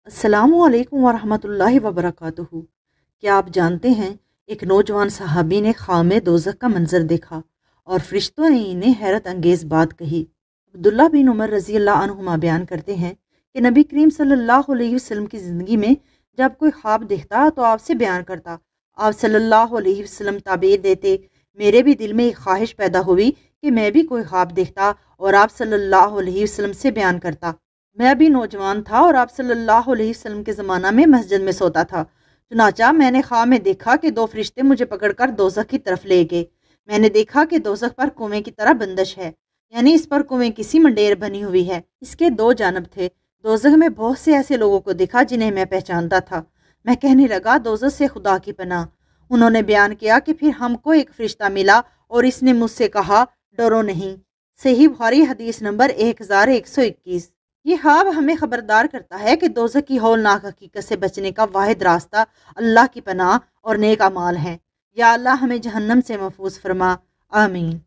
السلام علیکم ورحمۃ اللہ وبرکاتہ۔ کیا آپ جانتے ہیں ایک نوجوان صحابی نے خام دوزخ کا منظر دیکھا اور فرشتوں نے انہیں حیرت انگیز بات کہی۔ عبداللہ بن عمر رضی اللہ عنہما بیان کرتے ہیں کہ نبی کریم صلی اللہ علیہ وسلم کی زندگی میں جب کوئی خواب دیکھتا تو آپ سے بیان کرتا۔ آپ صلی اللہ علیہ وسلم تعبیر دیتے، میرے بھی دل میں ایک خواہش پیدا ہوئی کہ میں بھی کوئی خواب دیکھتا اور آپ صلی اللہ علیہ وسلم سے بیان کرتا۔ میں بھی نوجوان تھا اور آپ صلی اللہ علیہ وسلم کے زمانہ میں مسجد میں سوتا تھا۔ چنانچہ میں نے خواب میں دیکھا کہ دو فرشتے مجھے پکڑ کر دوزخ کی طرف لے گئے۔ میں نے دیکھا کہ دوزخ پر کنویں کی طرح بندش ہے، یعنی اس پر کنویں کسی منڈیر بنی ہوئی ہے۔ اس کے دو جانب تھے۔ دوزخ میں بہت سے ایسے لوگوں کو دیکھا جنہیں میں پہچانتا تھا۔ میں کہنے لگا دوزخ سے خدا کی پناہ۔ انہوں نے بیان کیا کہ پھر ہم کو ایک فرشتہ ملا اور اس نے مجھ سے کہا ڈرو نہیں۔ صحیح بخاری حدیث نمبر 1121۔ یہ خواب ہمیں خبردار کرتا ہے کہ دوزخ کی ہولناک حقیقت سے بچنے کا واحد راستہ اللہ کی پناہ اور نیک اعمال ہیں۔ یا اللہ ہمیں جہنم سے محفوظ فرما، آمین۔